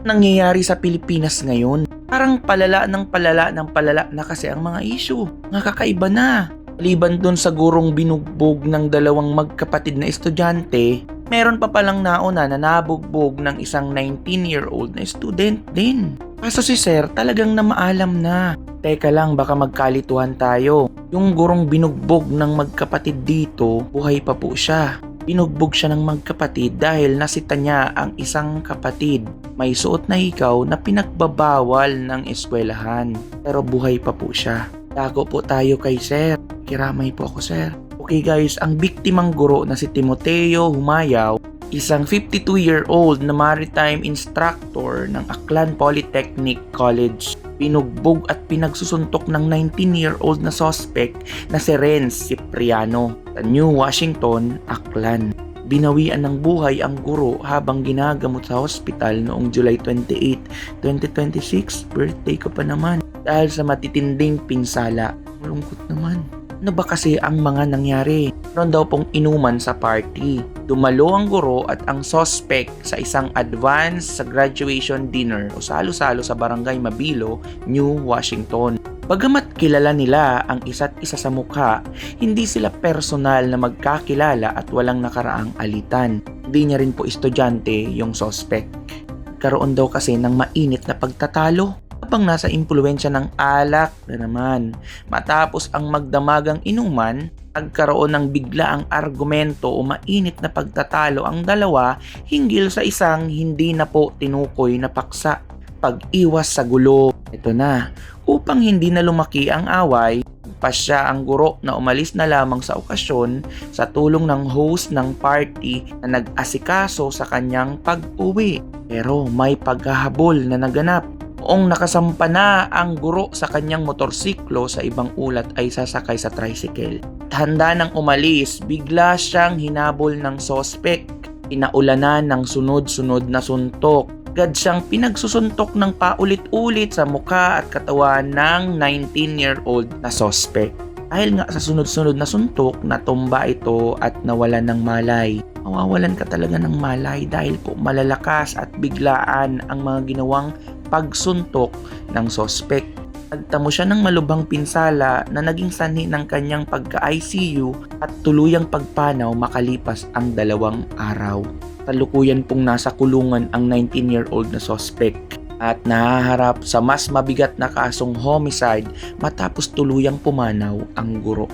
nangyayari sa Pilipinas ngayon. Parang palala ng palala ng palala na kasi ang mga issue. Mga kakaiba na. Maliban dun sa gurong binugbog ng dalawang magkapatid na estudyante, meron pa palang nauna na nabugbog ng isang 19-year-old na student din. Kaso si Sir talagang namaalam na. Teka lang, baka magkalituhan tayo. Yung gurong binugbog ng magkapatid dito, buhay pa po siya. Binugbog siya ng magkapatid dahil nasita niya ang isang kapatid. May suot na hikaw na pinagbabawal ng eskwelahan. Pero buhay pa po siya. Tago po tayo kay Sir. Kiramay po ako, Sir. Okay guys, ang biktimang guro na si Timoteo Humayaw, isang 52-year-old na maritime instructor ng Aklan Polytechnic College. Binugbog at pinagsusuntok ng 19-year-old na suspect na si Renz Cipriano sa New Washington, Aklan. Binawian ng buhay ang guro habang ginagamot sa hospital noong July 28, 2026. Birthday ko pa naman. Dahil sa matitinding pinsala. Malungkot naman. Ano ba kasi ang mga nangyari? Meron daw pong inuman sa party. Dumalo ang guro at ang suspect sa isang advance sa graduation dinner o salo-salo sa Barangay Mabilo, New Washington. Bagamat kilala nila ang isa't isa sa mukha, hindi sila personal na magkakilala at walang nakaraang alitan. Hindi niya rin po estudyante yung suspect. Karoon daw kasi ng mainit na pagtatalo. Habang nasa impluwensya ng alak na naman. Matapos ang magdamagang inuman, nagkaroon ng biglaang argumento o mainit na pagtatalo ang dalawa hinggil sa isang hindi na po tinukoy na paksa. Pag-iwas sa gulo. Ito na, upang hindi na lumaki ang away, pasya ang guro na umalis na lamang sa okasyon sa tulong ng host ng party na nag-asikaso sa kanyang pag-uwi. Pero may paghahabol na naganap. Noong nakasampa na ang guro sa kanyang motorsiklo, sa ibang ulat ay sasakay sa tricycle. Handa nang umalis, bigla siyang hinabol ng sospek. Pinaulanan ng sunod-sunod na suntok. Agad siyang pinagsusuntok ng paulit-ulit sa mukha at katawan ng 19-year-old na sospek. Dahil nga sa sunod-sunod na suntok, natumba ito at nawalan ng malay. Mawawalan ka talaga ng malay dahil po malalakas at biglaan ang mga ginawang pagsuntok ng sospek. Nagtamo siya ng malubhang pinsala na naging sanhi ng kanyang pagka-ICU at tuluyang pagpanaw makalipas ang 2 araw. Kalukuyan pong nasa kulungan ang 19-year-old na sospek at nahaharap sa mas mabigat na kasong homicide matapos tuluyang pumanaw ang guro.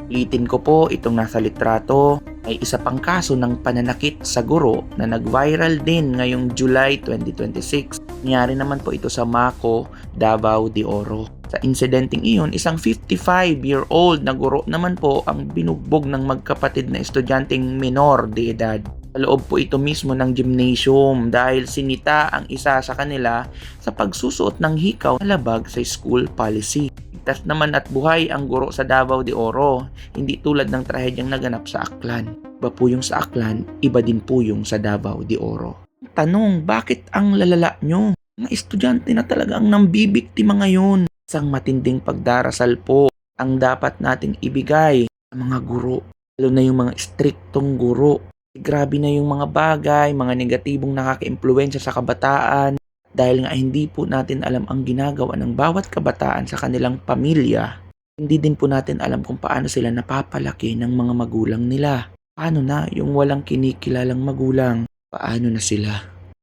Ulitin ko po itong nasa litrato. May isa pang kaso ng pananakit sa guro na nag-viral din ngayong July 2026. Nangyari naman po ito sa Maco, Davao de Oro. Sa insidenteng iyon, isang 55-year-old na guro naman po ang binugbog ng magkapatid na estudyanteng minor de edad. Sa loob po ito mismo ng gymnasium dahil sinita ang isa sa kanila sa pagsusuot ng hikaw na labag sa school policy. Ligtas naman at buhay ang guro sa Davao de Oro, hindi tulad ng trahedyang naganap sa Aklan. Iba po yung sa Aklan, iba din po yung sa Davao de Oro. Tanong, bakit ang lalala nyo? Mga estudyante na talaga ang nambibiktima ngayon. Isang matinding pagdarasal po ang dapat nating ibigay sa mga guro. Lalo na yung mga striktong guro. Grabe na yung mga bagay, mga negatibong nakaka-impluwensya sa kabataan. Dahil nga hindi po natin alam ang ginagawa ng bawat kabataan sa kanilang pamilya, hindi din po natin alam kung paano sila napapalaki ng mga magulang nila. Paano na yung walang kinikilalang magulang? Paano na sila?